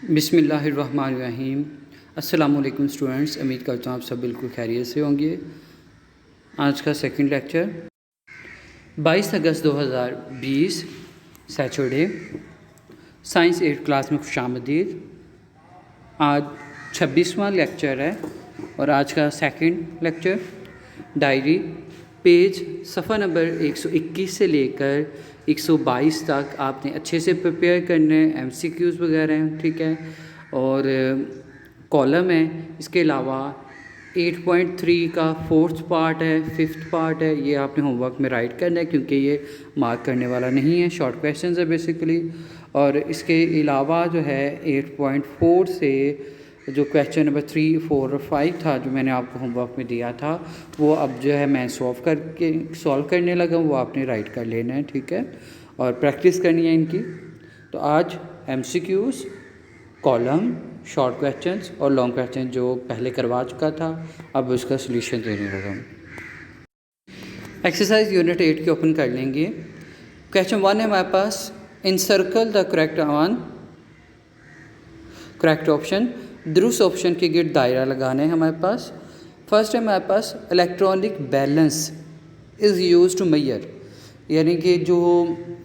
बिस्मिल्लाहिर्रहमानिर्रहीम। अस्सलामुअलैकुम स्टूडेंट्स, उम्मीद करता हूँ आप सब बिल्कुल खैरियत से होंगे। आज का सेकंड लेक्चर 22 अगस्त 2020 सैटरडे, साइंस 8 क्लास में खुशामदीद। आज 26वां लेक्चर है और आज का सेकंड लेक्चर डायरी पेज सफ़ा नंबर 121 से लेकर 122 तक आपने अच्छे से प्रिपेयर करने हैं। एमसीक्यूज़ वगैरह हैं, ठीक है, और कॉलम है। इसके अलावा 8.3 का फोर्थ पार्ट है, फिफ्थ पार्ट है, ये आपने होमवर्क में राइट करना है क्योंकि ये मार्क करने वाला नहीं है, शॉर्ट क्वेश्चंस है बेसिकली। और इसके अलावा जो है 8.4 से जो क्वेश्चन नंबर 3, 4 और 5 था जो मैंने आपको होमवर्क में दिया था, वो अब जो है मैं सॉल्व करने लगा हूँ, वो आपने राइट कर लेना है, ठीक है, और प्रैक्टिस करनी है इनकी। तो आज एमसीक्यूज़, कॉलम, शॉर्ट क्वेश्चंस और लॉन्ग क्वेश्चन जो पहले करवा चुका था, अब उसका सोल्यूशन देने लगा हूँ। एक्सरसाइज यूनिट 8 के ओपन कर लेंगे। क्वेश्चन 1 है हमारे पास, इनसर्कल द करेक्ट ऑप्शन। दुरुस्त ऑप्शन के गिर्द दायरा लगाना है हमारे पास। फर्स्ट है हमारे पास, electronic balance is use to measure, यानी कि जो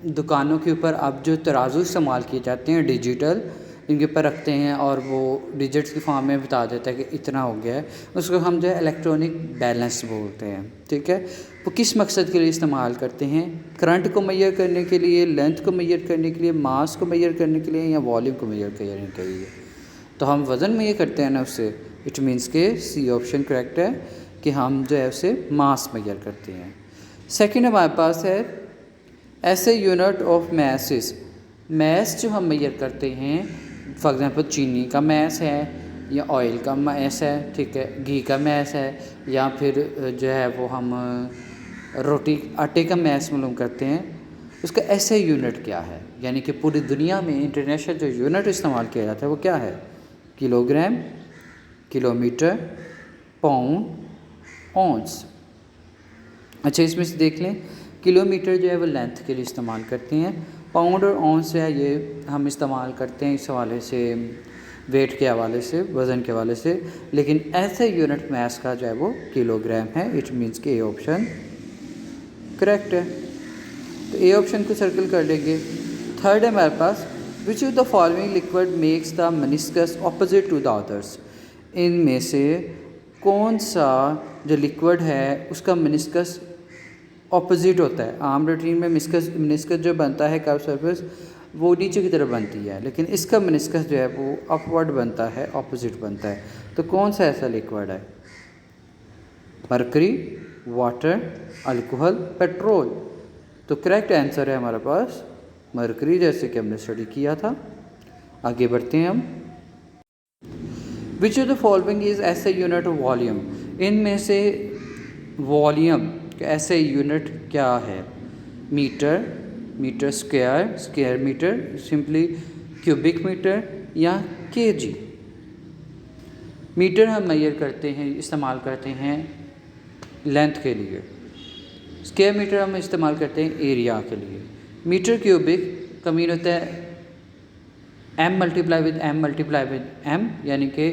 दुकानों के ऊपर अब जो तराजू इस्तेमाल किए जाते हैं डिजिटल, इनके ऊपर रखते हैं और वो डिजिट्स की फॉर्म में बता देता है कि इतना हो गया है, उसको हम जो है इलेक्ट्रॉनिक बैलेंस बोलते हैं, ठीक है। वो किस मकसद के लिए इस्तेमाल करते हैं? करंट को मेजर करने के लिए, लेंथ को मेजर करने के लिए, मास को मेजर करने के लिए, या वॉल्यूम को मेजर करने के लिए। तो हम वज़न में ये करते हैं ना उससे, इट मीन्स के सी ऑप्शन करेक्ट है कि हम जो है उसे मास मेजर करते हैं। सेकंड हमारे पास है, ऐसे यूनिट ऑफ मैसेस, मैस जो हम मेजर करते हैं, फॉर एग्जांपल चीनी का मैस है या ऑयल का मैस है, ठीक है, घी का मैस है, या फिर जो है वो हम रोटी आटे का मैस मालूम करते हैं, उसका ऐसे यूनिट क्या है, यानी कि पूरी दुनिया में इंटरनेशनल जो यूनिट इस्तेमाल किया जाता है वो क्या है? Kilogram, kilometre, pound, ounce. अच्छा, इसमें से देख लें, किलोमीटर जो है वो लेंथ के लिए इस्तेमाल करते हैं, पाउंड और ऑन्स जो है ये हम इस्तेमाल करते हैं इस हवाले से, वेट के हवाले से, वज़न के हवाले से, लेकिन ऐसे यूनिट मैस का जो है वो किलोग्राम है। इट मीन्स कि ए ऑप्शन करेक्ट है, तो ए ऑप्शन को सर्कल कर लेंगे। थर्ड है हमारे पास, which of the following liquid makes the meniscus opposite to the others, इनमें से कौन सा जो लिक्विड है उसका मेनिस्कस ऑपोजिट होता है? आम रूटीन में मेनिस्कस जो बनता है कर्व सरफेस वो नीचे की तरफ बनती है, लेकिन इसका मेनिस्कस जो है वो अपवर्ड बनता है, ऑपोजिट बनता है। तो कौन सा ऐसा लिक्विड है? Mercury, water, alcohol, petrol. तो करेक्ट आंसर है हमारे पास मरकरी, जैसे कि हमने स्टडी किया था। आगे बढ़ते हैं हम। Which of the following is SI unit of volume, इनमें से वॉल्यूम ऐसे यूनिट क्या है? Metre, metre square, square metre, simply cubic metre, या केजी। मीटर हम मेजर करते हैं, इस्तेमाल करते हैं लेंथ के लिए। स्क्वायर मीटर हम इस्तेमाल करते हैं एरिया के लिए। मीटर क्यूबिक का मीन होता है m मल्टीप्लाई विद m, यानी कि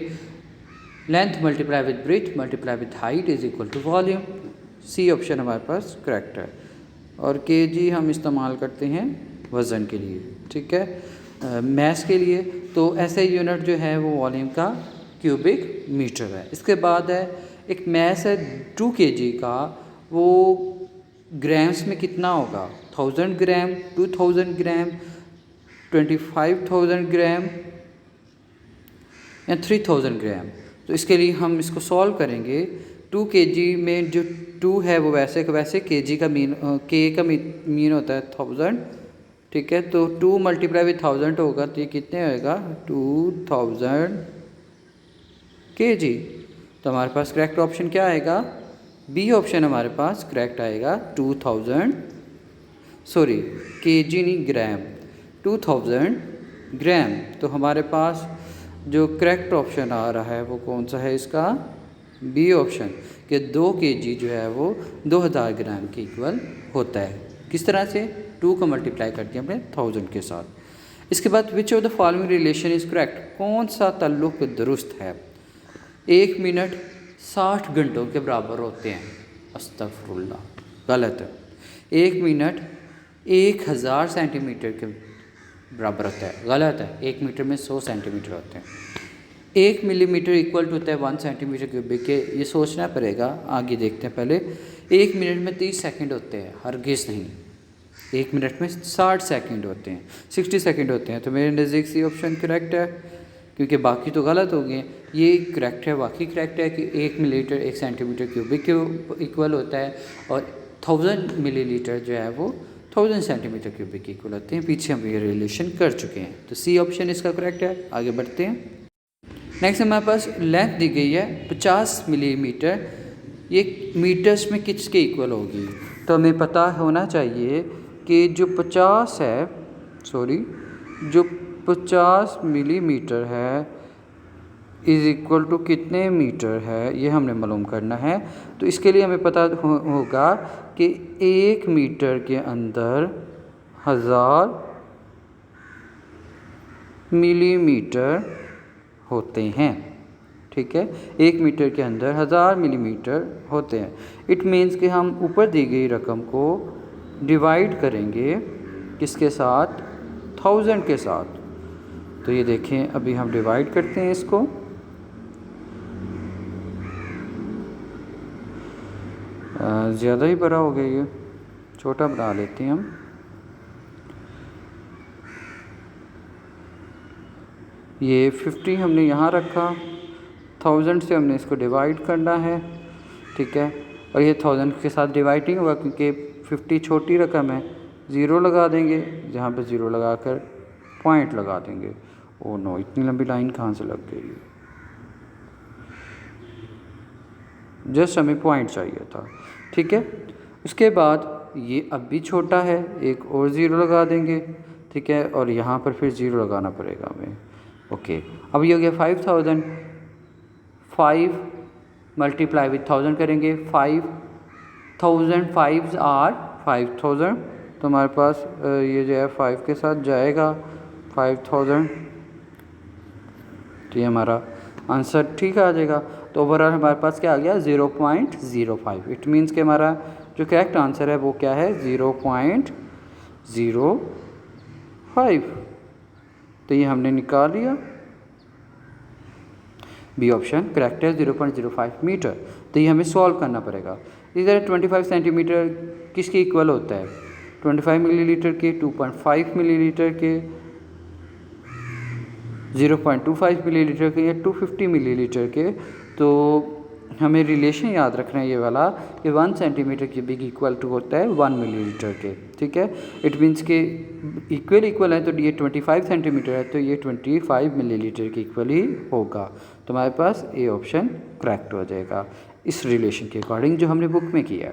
length multiply with breadth multiply with height is equal to volume. C option हमारे पास करेक्ट है। और केजी हम इस्तेमाल करते हैं वज़न के लिए, ठीक है, मैस के लिए। तो ऐसे यूनिट जो है वो वॉल्यूम का क्यूबिक मीटर है। इसके बाद है एक मैस है 2 kg का, वो ग्राम्स में कितना होगा? 1000 ग्राम, 2000 ग्राम, 25,000 ग्राम या 3000 ग्राम। तो इसके लिए हम इसको सॉल्व करेंगे। 2 kg में जो 2 है वो वैसे kg का मीन, k का मीन होता है 1000, ठीक है, तो 2 मल्टीप्लाई विद 1000 होगा, तो ये कितने होएगा? 2000 kg। तो हमारे पास करेक्ट ऑप्शन क्या आएगा? बी ऑप्शन हमारे पास करेक्ट आएगा, 2000, सॉरी केजी नहीं ग्राम, 2000 ग्राम। तो हमारे पास जो करेक्ट ऑप्शन आ रहा है वो कौन सा है इसका? बी ऑप्शन, कि 2 kg जो है वो 2000 ग्राम के इक्वल होता है। किस तरह से? 2 को मल्टीप्लाई कर दिया हमने 1000 के साथ। इसके बाद विच of the following relation is correct, कौन सा ताल्लुक़ दुरुस्त है। 1 मिनट 60 घंटों के बराबर होते हैं, अस्तगफुरुल्लाह, गलत है। 1 मिनट 1000 सेंटीमीटर के बराबर होता है, गलत है। 1 मीटर में 100 सेंटीमीटर होते हैं। 1 मिलीमीटर इक्वल टू होता है 1 सेंटीमीटर क्यूबिक के, ये सोचना पड़ेगा, आगे देखते हैं। पहले 1 मिनट में 30 सेकंड होते हैं, हरगिज़ नहीं। 1 मिनट में 60 सेकंड होते हैं, 60 सेकंड होते हैं। तो मेरे नज़दीक सी ऑप्शन करेक्ट है, क्योंकि बाकी तो गलत हो गए। ये करेक्ट है, वाकई करेक्ट है कि 1 मिलीलीटर 1 सेंटीमीटर क्यूबिक के इक्वल होता है, और 1000 मिलीलीटर जो है वो 1000 सेंटीमीटर क्यूबिक के इक्वल होते हैं। पीछे हम ये रिलेशन कर चुके हैं, तो सी ऑप्शन इसका करेक्ट है। आगे बढ़ते हैं। नेक्स्ट हमारे पास लेंथ दी गई है 50 मिलीमीटर, ये मीटर्स में किसके इक्वल होगी। तो हमें पता होना चाहिए कि जो 50 मिलीमीटर है इज़ इक्वल टू कितने मीटर है, ये हमने मालूम करना है। तो इसके लिए हमें पता होगा कि 1 मीटर के अंदर 1000 मिलीमीटर होते हैं, ठीक है। 1 मीटर के अंदर 1000 मिलीमीटर होते हैं। इट मीन्स कि हम ऊपर दी गई रकम को डिवाइड करेंगे किसके साथ, 1000 के साथ। तो ये देखें, अभी हम डिवाइड करते हैं इसको। ज़्यादा ही बड़ा हो गया, ये छोटा बना लेते हैं हम। ये 50 हमने यहाँ रखा, 1000 से हमने इसको डिवाइड करना है, ठीक है। और ये 1000 के साथ डिवाइड नहीं होगा क्योंकि 50 छोटी रकम है। 0 लगा देंगे, जहाँ पे 0 लगाकर पॉइंट लगा देंगे। ओह नो, इतनी लंबी लाइन कहाँ से लग गई, जस्ट हमें पॉइंट चाहिए था, ठीक है। उसके बाद ये अब भी छोटा है, एक और 0 लगा देंगे, ठीक है। और यहाँ पर फिर 0 लगाना पड़ेगा हमें, ओके। अब ये हो गया 5000, 5 मल्टीप्लाई विथ 1000 करेंगे, 5000 5s आर 5000, तो हमारे पास ये जो है 5 के साथ जाएगा 5000, तो ये हमारा आंसर ठीक आ जाएगा। तो ओवरऑल हमारे पास क्या आ गया, 0.05। इट मीन्स कि हमारा जो करेक्ट आंसर है वो क्या है, 0.05। तो ये हमने निकाल लिया, बी ऑप्शन करेक्ट है, 0.05 मीटर। तो ये हमें सॉल्व करना पड़ेगा। इधर 25 सेंटीमीटर किसके इक्वल होता है, 25 मिलीलीटर के, 2.5 मिलीलीटर के, 0.25 मिलीलीटर के, या 250 मिलीलीटर के। तो हमें रिलेशन याद रखना है ये वाला कि 1 सेंटीमीटर क्यूबिक इक्वल टू होता है 1 मिलीलीटर के, ठीक है। इट मीन्स के इक्वल है, तो ये 25 सेंटीमीटर है, तो ये 25 मिलीलीटर के इक्वल ही होगा। तो हमारे पास ए ऑप्शन करेक्ट हो जाएगा इस रिलेशन के अकॉर्डिंग जो हमने बुक में किया।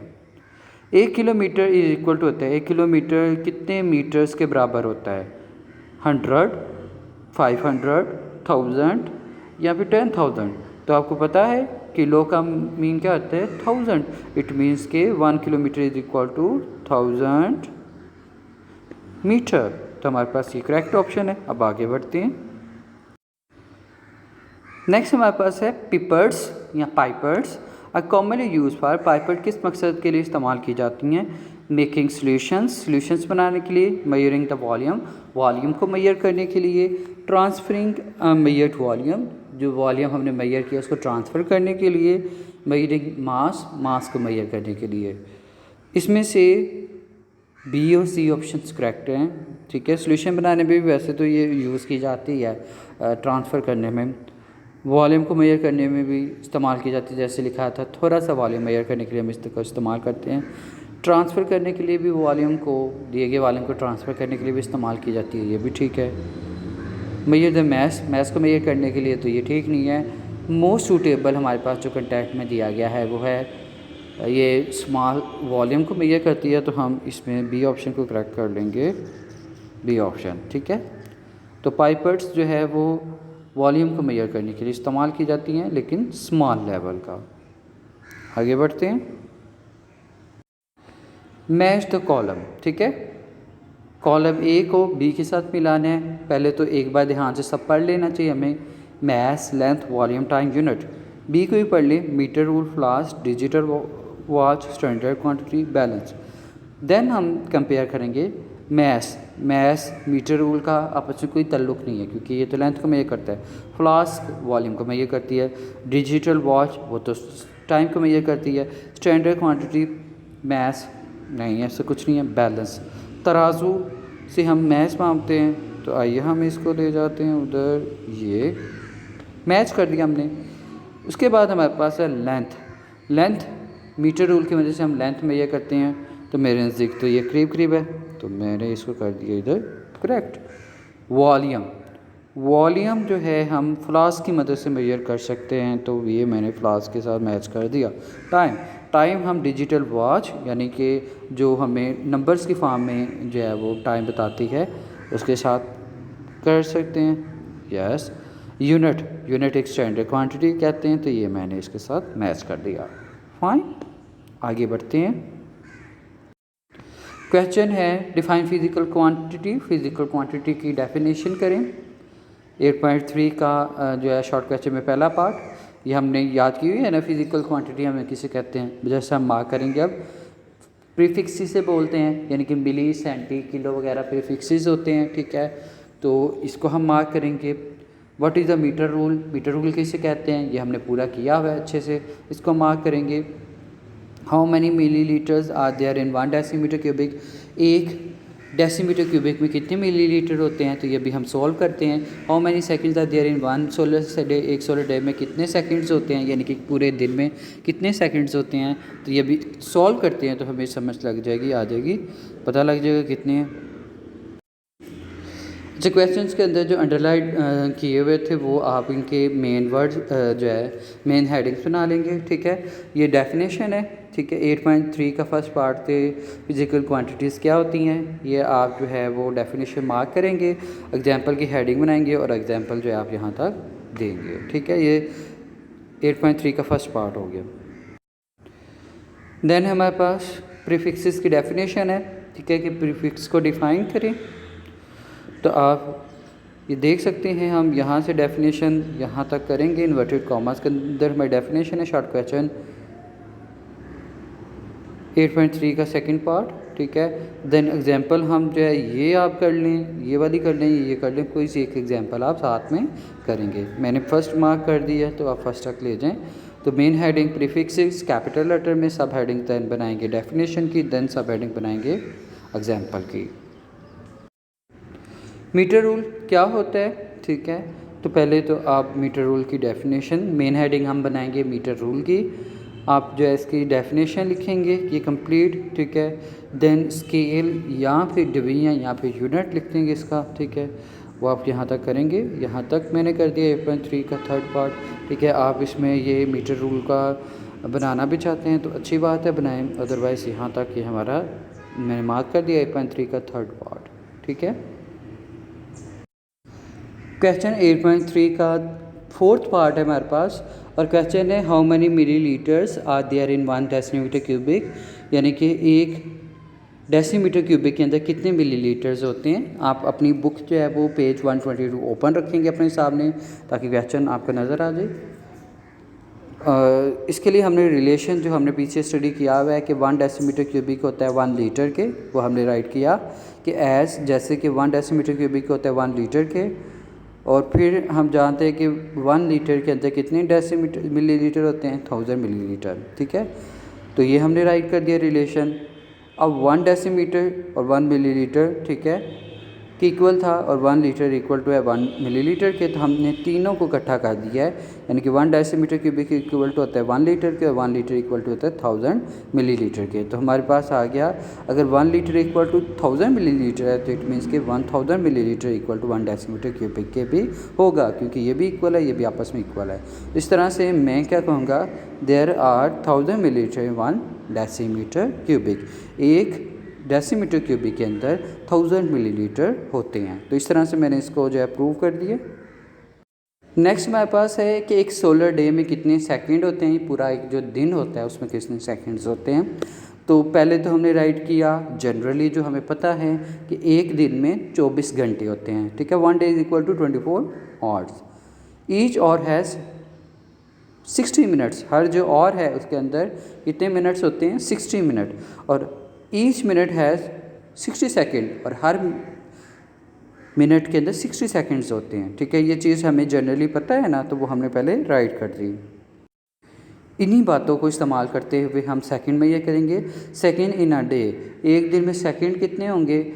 1 किलोमीटर इज इक्वल टू होता है, 1 किलोमीटर कितने मीटर्स के बराबर होता है, 100, 500, 1000 या फिर 10,000। तो आपको पता है किलो का मीन क्या होता है, 1000। इट मीन्स के 1 kilometre is equal to 1000 metre. तो हमारे पास ये करेक्ट ऑप्शन है। अब आगे बढ़ते हैं। नेक्स्ट हमारे पास है पिपर्स या pipers. Commonly use for, Piper किस मकसद के लिए इस्तेमाल की जाती हैं, मेकिंग सॉल्यूशंस बनाने के लिए, मेजरिंग द वॉल्यूम को मेजर करने के लिए, ट्रांसफरिंग मेजर्ड वॉल्यूम, जो वॉल्यूम हमने मेजर किया उसको ट्रांसफ़र करने के लिए, मेजरिंग मास को मेजर करने के लिए। इसमें से बी और सी ऑप्शंस करेक्ट हैं, ठीक है। सॉल्यूशन बनाने में भी वैसे तो ये यूज़ की जाती है, ट्रांसफ़र करने में, वॉल्यूम को मेजर करने में भी इस्तेमाल की जाती है। जैसे लिखा था, थोड़ा सा वॉल्यूम मेजर करने के लिए हम इसको इस्तेमाल करते हैं। ट्रांसफ़र करने के लिए भी वॉल्यूम को, दिए गए वॉल्यूम को ट्रांसफ़र करने के लिए भी इस्तेमाल की जाती है, ये भी ठीक है। मेजर द मैथ को मेजर करने के लिए तो ये ठीक नहीं है। मोस्ट सूटेबल हमारे पास जो कंटेक्ट में दिया गया है वो है ये स्मॉल वॉल्यूम को मेजर करती है, तो हम इसमें बी ऑप्शन को करेक्ट कर लेंगे, बी ऑप्शन, ठीक है। तो पाइपर्स जो है वो वॉल्यूम को मेजर करने के लिए इस्तेमाल की जाती हैं, लेकिन स्मॉल लेवल का। आगे बढ़ते हैं। मैच द कॉलम, ठीक है। कॉलम ए को बी के साथ मिलाना है। पहले तो एक बार ध्यान से सब पढ़ लेना चाहिए हमें, mass, length, volume, time, unit. B को भी पढ़ लें, metre rule, flask, digital watch, standard quantity, balance. Then हम कंपेयर करेंगे मैस। मीटर रूल का आपस में कोई ताल्लुक नहीं है क्योंकि ये तो लेंथ को मेजर करता है। फ्लास्क वॉल्यूम को मेजर करती है। डिजिटल वॉच वो तो टाइम को मेजर करती है। स्टैंडर्ड क्वांटिटी मैस नहीं है, ऐसा कुछ नहीं है। बैलेंस तराजू से हम मैच मापते हैं, तो आइए हम इसको ले जाते हैं उधर, ये मैच कर दिया हमने। उसके बाद हमारे पास है लेंथ मीटर रूल की वजह से हम लेंथ मेजर करते हैं, तो मेरे नज़दीक तो ये करीब है, तो मैंने इसको कर दिया इधर करेक्ट। वॉल्यूम जो है हम फ्लास्क की मदद से मेजर कर सकते हैं, तो ये मैंने फ्लास्क के साथ मैच कर दिया। टाइम हम डिजिटल वॉच यानी कि जो हमें नंबर्स की फॉर्म में जो है वो टाइम बताती है उसके साथ कर सकते हैं। यस। यूनिट एक स्टैंडर्ड क्वांटिटी कहते हैं, तो ये मैंने इसके साथ मैच कर दिया। फाइन, आगे बढ़ते हैं। क्वेश्चन है डिफाइन फिजिकल क्वांटिटी की डेफिनेशन करें। 8.3 का जो है शॉर्ट क्वेश्चन में पहला पार्ट ये हमने याद की हुई है ना। फिजिकल क्वांटिटी हमें किसे कहते हैं, जैसे हम मार्क करेंगे अब प्रीफिक्सेस से बोलते हैं, यानी कि मिली, सेंटी, किलो वगैरह प्रीफिक्सेस होते हैं, ठीक है। तो इसको हम मार्क करेंगे। What is the metre rule किसे कहते हैं, ये हमने पूरा किया हुआ है अच्छे से। इसको मार्क करेंगे। How many millilitres are there in 1 decimetre cubic, एक डेसीमीटर क्यूबिक में कितने मिलीलीटर होते हैं, तो ये भी हम सॉल्व करते हैं। How many seconds are there in 1 solar day, एक सोलर डे में कितने सेकंड्स होते हैं, यानी कि पूरे दिन में कितने सेकंड्स होते हैं, तो ये भी सॉल्व करते हैं, तो हमें समझ लग जाएगी, आ जाएगी, पता लग जाएगा कितने हैं। जो क्वेश्चंस के अंदर जो अंडरलाइन किए हुए थे वो आप इनके मेन वर्ड्स जो है मेन हेडिंग्स बना लेंगे, ठीक है। ये डेफिनेशन है, ठीक है। 8.3 का फर्स्ट पार्ट थे फिजिकल क्वांटिटीज़ क्या होती हैं, ये आप जो है वो डेफिनेशन मार्क करेंगे, एग्जांपल की हेडिंग बनाएंगे और एग्जांपल जो है आप यहाँ तक देंगे, ठीक है। ये 8.3 का फर्स्ट पार्ट हो गया। देन हमारे पास प्रीफिक्सेस की डेफिनेशन है, ठीक है, कि प्रीफिक्स को डिफ़ाइन करें। तो आप ये देख सकते हैं, हम यहाँ से डेफिनेशन यहाँ तक करेंगे, इन्वर्टेड कॉमास के अंदर हमारी डेफिनेशन है शॉर्ट क्वेश्चन 8.3 का सेकंड पार्ट, ठीक है। देन एग्जांपल हम जो है ये आप कर लें, ये वाली कर लें, ये कर लें, कोई सी एक एग्जांपल आप साथ में करेंगे। मैंने फर्स्ट मार्क कर दिया है, तो आप फर्स्ट तक ले जाएं। तो main heading prefixes capital letter में, सब हेडिंग देन बनाएंगे डेफिनेशन की, देन सब हेडिंग बनाएंगे एग्जाम्पल की। मीटर रूल क्या होता है, ठीक है। तो पहले तो आप मीटर रूल की डेफिनेशन, मेन हेडिंग हम बनाएंगे मीटर रूल की, आप जो है इसकी डेफिनेशन लिखेंगे ये कंप्लीट, ठीक है। देन स्केल या फिर डिवीजन या फिर यूनिट लिख देंगे इसका, ठीक है, वो आप यहाँ तक करेंगे। यहाँ तक मैंने कर दिया 8.3 का थर्ड पार्ट, ठीक है। आप इसमें ये मीटर रूल का बनाना भी चाहते हैं तो अच्छी बात है, बनाएं, अदरवाइज़ यहाँ तक ये हमारा मैंने मार्क कर दिया 8.3 का थर्ड पार्ट, ठीक है। क्वेश्चन 8.3 का फोर्थ पार्ट है हमारे पास, और क्वेश्चन है how many millilitres are there in 1 decimetre cubic, यानी कि एक डेसीमीटर क्यूबिक के अंदर कितने मिलीलीटर्स होते हैं। आप अपनी बुक जो है वो पेज 122 ओपन रखेंगे अपने सामने, ताकि क्वेश्चन आपको नज़र आ जाए। इसके लिए हमने रिलेशन जो हमने पीछे स्टडी किया हुआ है कि 1 डेसीमीटर क्यूबिक होता है 1 लीटर के, वो हमने राइट किया कि एज जैसे कि 1 डेसीमीटर क्यूबिक होता है 1 लीटर के, और फिर हम जानते हैं कि 1 लीटर के अंदर कितने डेसीमीटर मिलीलीटर होते हैं, 1000 मिलीलीटर, ठीक है। तो ये हमने राइट कर दिया रिलेशन। अब 1 डेसीमीटर और 1 मिलीलीटर, ठीक है, कि इक्वल था, और 1 लीटर इक्वल टू है 1 मिलीलीटर के, तो हमने तीनों को इकट्ठा कर दिया है, यानी कि 1 डेसीमीटर क्यूबिक इक्वल टू होता है 1 लीटर के, और 1 लीटर इक्वल टू होता है 1000 मिलीलीटर के। तो हमारे पास आ गया, अगर 1 लीटर इक्वल टू 1000 मिलीलीटर है तो इट मीन्स कि 1000 millilitre equal to 1 decimetre cubic के भी होगा, क्योंकि ये भी इक्वल है, ये भी आपस में इक्वल है। इस तरह से मैं क्या कहूँगा, there are 1000 millilitre in 1 decimetre cubic, एक डेसीमीटर क्यूबिक के अंदर 1000 मिलीलीटर होते हैं। तो इस तरह से मैंने इसको जो है प्रूव कर दिया। नेक्स्ट हमारे पास है कि एक सोलर डे में कितने सेकंड होते हैं, पूरा एक जो दिन होता है उसमें कितने सेकंड्स होते हैं। तो पहले तो हमने राइट किया जनरली जो हमें पता है कि एक दिन में 24 घंटे होते हैं, ठीक है। 1 day is equal to 24 hours. Each hour has 60 minutes. हर जो और है उसके अंदर कितने मिनट्स होते हैं? 60 मिनट। और ईच मिनट हैज़ 60 सेकेंड, और हर मिनट के अंदर 60 सेकेंड्स होते हैं, ठीक है। ये चीज़ हमें जनरली पता है ना, तो वो हमने पहले राइट कर दी। इन्हीं बातों को इस्तेमाल करते हुए हम सेकंड में ये करेंगे, सेकंड इन अ डे। एक दिन में सेकंड कितने होंगे?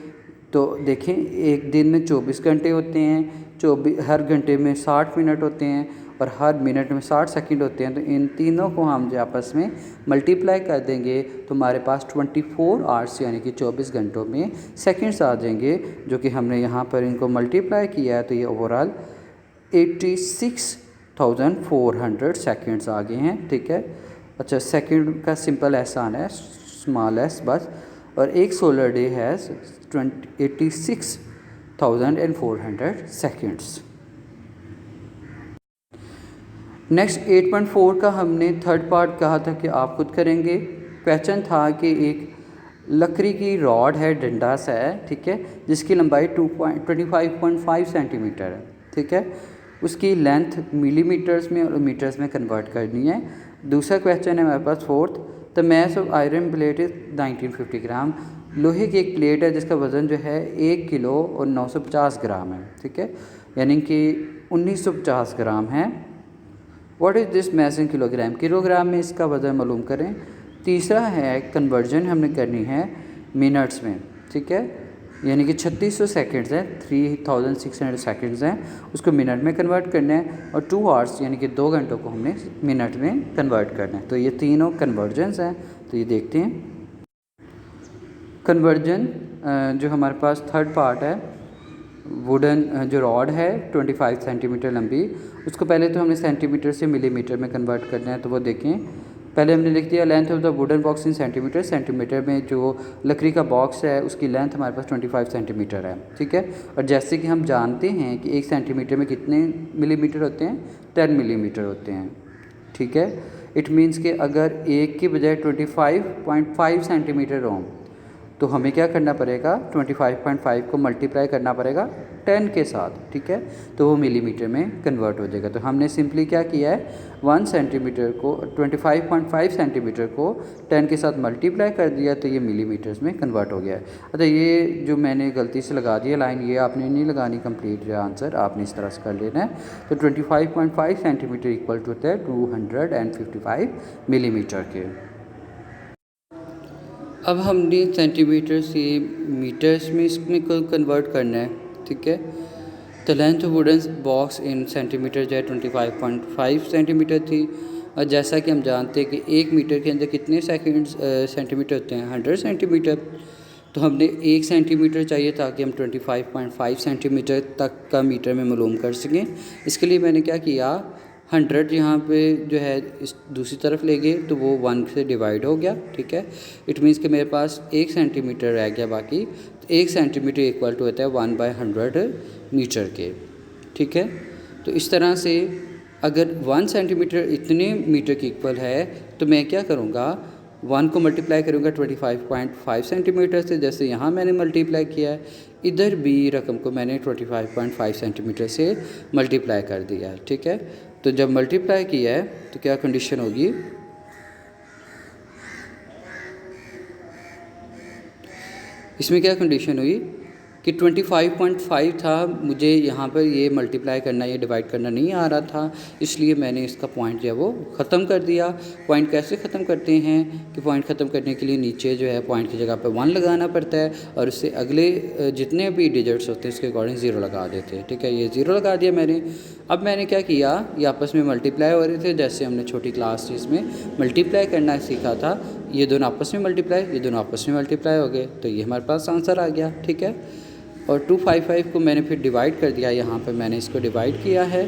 तो देखें, एक दिन में 24 घंटे होते हैं, 24 हर घंटे में 60 मिनट होते हैं, और हर मिनट में 60 सेकंड होते हैं। तो इन तीनों को हम जो आपस में मल्टीप्लाई कर देंगे तो हमारे पास 24 आवर्स यानी कि 24 घंटों में सेकंड्स आ जाएंगे, जो कि हमने यहाँ पर इनको मल्टीप्लाई किया है। तो ये ओवरऑल 86,400 सेकंड्स आ गए हैं, ठीक है। अच्छा, सेकंड का सिंपल एहसान है, स्मॉल एस बस। और एक solar day has 86,400 seconds. Next 8.4 का हमने थर्ड पार्ट कहा था कि आप खुद करेंगे। क्वेश्चन था कि एक लकड़ी की रॉड है, डंडा सा है, ठीक है, जिसकी लंबाई 25.5 सेंटीमीटर है, ठीक है। उसकी लेंथ मिलीमीटर्स में और मीटर्स में कन्वर्ट करनी है। दूसरा क्वेश्चन है हमारे पास fourth, the mass of iron plate is 1950 gram. लोहे की एक प्लेट है जिसका वज़न जो है 1 किलो और 950 ग्राम है, ठीक है, यानी कि 1950 ग्राम है। What is this mass in kilogram? Kilogram में इसका वज़न मालूम करें। तीसरा है कन्वर्जन हमने करनी है मिनट्स में, ठीक है, यानी कि 3600 सेकेंड्स हैं, 3600 सेकेंड्स हैं, उसको मिनट में कन्वर्ट करना है। और 2 आवर्स यानी कि 2 घंटों को हमने मिनट में कन्वर्ट करना है। तो ये तीनों कन्वर्जन्स हैं। तो ये देखते हैं कन्वर्जन। जो हमारे पास थर्ड पार्ट है, वुडन जो रॉड है 25 सेंटीमीटर लंबी, उसको पहले तो हमने सेंटीमीटर से मिलीमीटर में कन्वर्ट करना है। तो वो देखें, पहले हमने लिख दिया length of the wooden box in centimetre. Centimetre में जो लकड़ी का बॉक्स है उसकी लेंथ हमारे पास 25 सेंटीमीटर है, ठीक है। और जैसे कि हम जानते हैं कि 1 सेंटीमीटर में कितने मिलीमीटर होते हैं? 10 मिलीमीटर होते हैं, ठीक है। इट मीन्स कि अगर 1 की बजाय 25.5 सेंटीमीटर हों तो हमें क्या करना पड़ेगा? 25.5 को मल्टीप्लाई करना पड़ेगा 10 के साथ, ठीक है, तो वो मिलीमीटर में कन्वर्ट हो जाएगा। तो हमने सिंपली क्या किया है, 1 सेंटीमीटर को 25.5 सेंटीमीटर को 10 के साथ मल्टीप्लाई कर दिया, तो ये मिलीमीटर्स में कन्वर्ट हो गया है। अच्छा, ये जो मैंने गलती से लगा दिया लाइन, ये आपने नहीं लगानी कंप्लीट आंसर, आपने इस तरह से कर लेना है। तो 25.5 सेंटीमीटर इक्वल टू होता है 255 मिलीमीटर के। अब हमने सेंटीमीटर से मीटर्स में इसमें को कन्वर्ट करना है, ठीक है। तो length of wooden box in centimetre जो है 25.5 सेंटीमीटर थी। और जैसा कि हम जानते हैं कि 1 मीटर के अंदर कितने सेंटीमीटर होते हैं? 100 सेंटीमीटर। तो हमने 1 सेंटीमीटर चाहिए ताकि हम 25.5 सेंटीमीटर तक का मीटर में मालूम कर सकें। इसके लिए मैंने क्या किया, 100 यहाँ पे जो है इस दूसरी तरफ ले गए तो वो 1 से डिवाइड हो गया, ठीक है। इट मीन्स कि मेरे पास 1 सेंटीमीटर रह गया बाकी। तो 1 सेंटीमीटर इक्वल टू होता है 1/100 मीटर के, ठीक है। तो इस तरह से अगर 1 सेंटीमीटर इतने मीटर की इक्वल है तो मैं क्या करूँगा, 1 को मल्टीप्लाई करूँगा 25.5 सेंटीमीटर से, जैसे यहाँ मैंने मल्टीप्लाई किया है, इधर भी रकम को मैंने 25.5 सेंटीमीटर से मल्टीप्लाई कर दिया है, ठीक है। तो जब मल्टीप्लाई किया है तो क्या कंडीशन होगी, इसमें क्या कंडीशन हुई कि 25.5 था, मुझे यहाँ पर ये मल्टीप्लाई करना, ये डिवाइड करना नहीं आ रहा था, इसलिए मैंने इसका पॉइंट जो है वो ख़त्म कर दिया। पॉइंट कैसे ख़त्म करते हैं कि पॉइंट ख़त्म करने के लिए नीचे जो है पॉइंट की जगह पे 1 लगाना पड़ता है, और उससे अगले जितने भी डिजिट्स होते हैं उसके अकॉर्डिंग 0 लगा देते हैं, ठीक है। ये 0 लगा दिया मैंने। अब मैंने क्या किया, ये आपस में मल्टीप्लाई हो रहे थे, जैसे हमने छोटी क्लास इसमें मल्टीप्लाई करना सीखा था। ये दोनों आपस में मल्टीप्लाई, ये दोनों आपस में मल्टीप्लाई हो गए, तो ये हमारे पास आंसर आ गया, ठीक है। और 255 को मैंने फिर डिवाइड कर दिया, यहाँ पर मैंने इसको डिवाइड किया है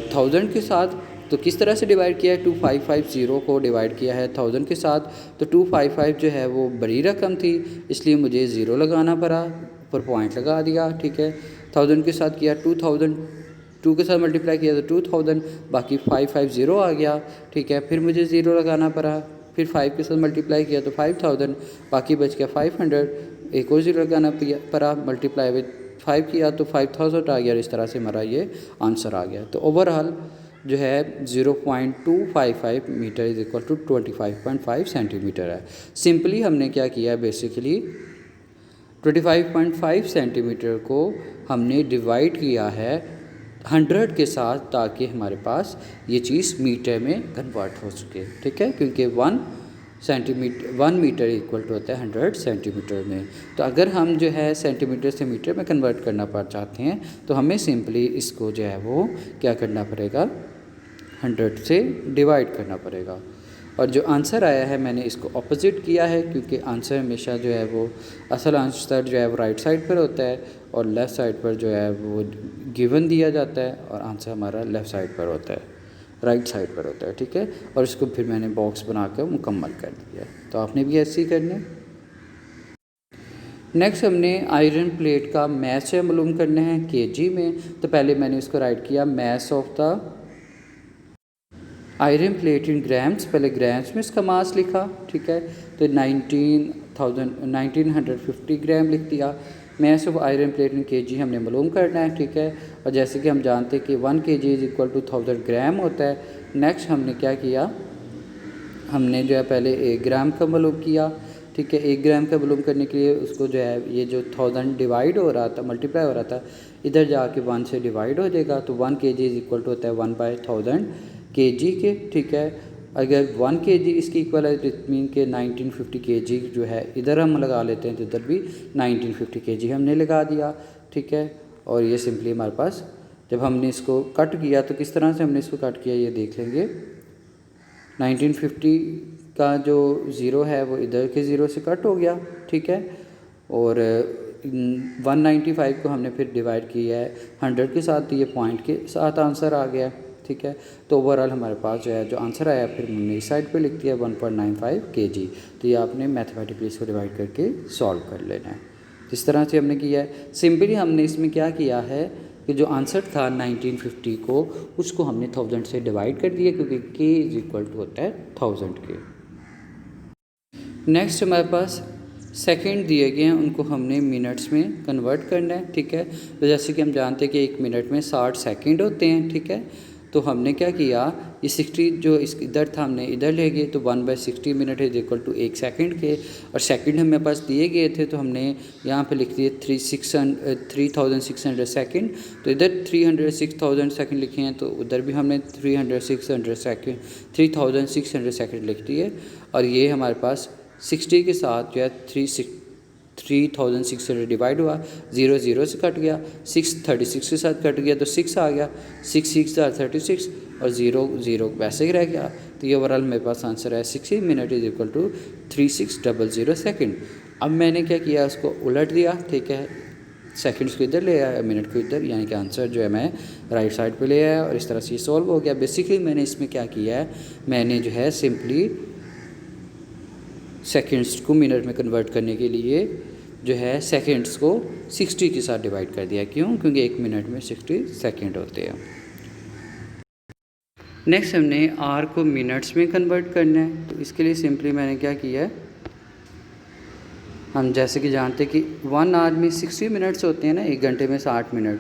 1000 के साथ। तो किस तरह से डिवाइड किया है, 2550 को डिवाइड किया है 1000 के साथ। तो 255 जो है वो बड़ी रकम थी, इसलिए मुझे 0 लगाना पड़ा, ऊपर पॉइंट लगा दिया, ठीक है। 1000 के साथ किया 2000, 2 के साथ मल्टीप्लाई किया तो 2000, बाकी 550 आ गया, ठीक है। फिर मुझे 0 लगाना पड़ा, फिर 5 के साथ मल्टीप्लाई किया तो 5000, बाकी बच गया 500, एक और ज़ीरो लगाना पड़ा, मल्टीप्लाई विद 5 किया तो 5000 आ गया, और इस तरह से हमारा ये आंसर आ गया। तो ओवरऑल जो है 0.255 metre is equal to 25.5 centimetre है। सिंपली हमने क्या किया, बेसिकली 25.5 सेंटीमीटर को हमने डिवाइड किया है 100 के साथ, ताकि हमारे पास ये चीज़ मीटर में कन्वर्ट हो सके, ठीक है, क्योंकि 1 मीटर इक्वल टू होता है 100 सेंटीमीटर में। तो अगर हम जो है सेंटीमीटर से मीटर में कन्वर्ट करना चाहते हैं तो हमें सिंपली इसको जो है वो क्या करना पड़ेगा, 100 से डिवाइड करना पड़ेगा। और जो आंसर आया है मैंने इसको ऑपोजिट किया है, क्योंकि आंसर हमेशा जो है वो असल आंसर जो है वो राइट साइड पर होता है, और लेफ़्ट साइड पर जो है वो गिवन दिया जाता है, और आंसर हमारा लेफ़्ट साइड पर होता है, राइट साइड पर होता है, ठीक है। और इसको फिर मैंने बॉक्स बना कर मुकम्मल कर दिया। तो आपने भी ऐसे ही करना है। नेक्स्ट हमने आयरन प्लेट का मैस है मालूम करना है केजी में। तो पहले मैंने इसको राइट किया mass of the iron plate in grams, पहले ग्राम्स में इसका मास लिखा, ठीक है। तो 1950 ग्राम लिख दिया। Mess of iron plate in KG हमने मालूम करना है, ठीक है। और जैसे कि हम जानते हैं कि 1 kg इज़ इक्वल टू 1000 ग्राम होता है। नेक्स्ट हमने क्या किया, हमने जो है पहले 1 ग्राम का मालूम किया, ठीक है। 1 ग्राम का मालूम करने के लिए उसको जो है ये जो 1000 डिवाइड हो रहा था, मल्टीप्लाई हो रहा था, इधर जाके 1 से डिवाइड हो जाएगा। तो 1 kg इज़ इक्वल टू होता है 1/1000 kg के, ठीक है। अगर 1 kg इसकी इक्वल है तो इट मीन के 1950 kg जो है इधर हम लगा लेते हैं, तो इधर भी 1950 kg हमने लगा दिया, ठीक है। और ये सिंपली हमारे पास जब हमने इसको कट किया तो किस तरह से हमने इसको कट किया ये देख लेंगे। 1950 का जो ज़ीरो है वो इधर के ज़ीरो से कट हो गया, ठीक है। और 195 को हमने फिर डिवाइड किया है 100 के साथ, तो ये पॉइंट के साथ आंसर आ गया, ठीक है। तो ओवरऑल हमारे पास जो है जो आंसर आया फिर हमने इस साइड पे लिख दिया 1.95 kg। तो ये आपने मैथमेटिकली इसको डिवाइड करके सॉल्व कर लेना है। इस तरह से हमने किया है। सिंपली हमने इसमें क्या किया है कि जो आंसर था 1950 को उसको हमने 1000 से डिवाइड कर दिया, क्योंकि k इज़ इक्वल टू होता है 1000 के। नेक्स्ट हमारे पास सेकंड दिए गए हैं, उनको हमने मिनट्स में कन्वर्ट करना है, ठीक है। तो जैसे कि हम जानते हैं कि 1 मिनट में 60 सेकंड होते हैं, ठीक है। तो हमने क्या किया, ये 60 जो इस इधर था हमने इधर ले गए, तो 1/60 minute is equal to 1 second के। और सेकंड हमें पास दिए गए थे तो हमने यहाँ पे लिख दिए 3600 सेकंड। तो इधर 306000 सेकंड लिखे हैं, तो उधर भी हमने 3600 सेकंड लिख दिए। और ये हमारे पास 60 के साथ जो है 3600 डिवाइड हुआ, 0 0 से कट गया, 6 36 के साथ कट गया तो 6 आ गया, 6 6 36 और 0 0 वैसे ही रह गया। तो ये ओवरऑल मेरे पास आंसर है 60 minute is equal to 3600 second. अब मैंने क्या किया, उसको उलट दिया, ठीक है। सेकंड्स को इधर ले आया, मिनट को इधर, यानी कि आंसर जो है मैं राइट साइड पे ले आया, और इस तरह से ये सॉल्व हो गया। बेसिकली मैंने इसमें क्या किया है, मैंने जो है सिंपली सेकंड्स को मिनट में कन्वर्ट करने के लिए जो है सेकंड्स को 60 के साथ डिवाइड कर दिया। क्यों? क्योंकि 1 मिनट में 60 सेकंड होते हैं। नेक्स्ट हमने आर को मिनट्स में कन्वर्ट करना है, तो इसके लिए सिंपली मैंने क्या किया है, हम जैसे कि जानते हैं कि 1 आवर में 60 मिनट्स होते हैं ना, 1 घंटे में 60 मिनट।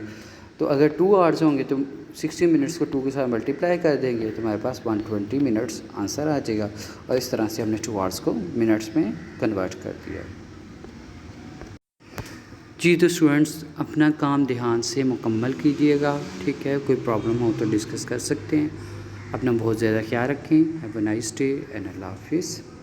तो अगर 2 आवर्स होंगे तो 60 मिनट्स को 2 के साथ मल्टीप्लाई कर देंगे तो हमारे पास 120 मिनट्स आंसर आ जाएगा। और इस तरह से हमने 2 आवर्स को मिनट्स में कन्वर्ट कर दिया। जी तो स्टूडेंट्स अपना काम ध्यान से मुकम्मल कीजिएगा, ठीक है। कोई प्रॉब्लम हो तो डिस्कस कर सकते हैं। अपना बहुत ज़्यादा ख्याल रखें। Have a nice day and अल्लाह हाफिज़।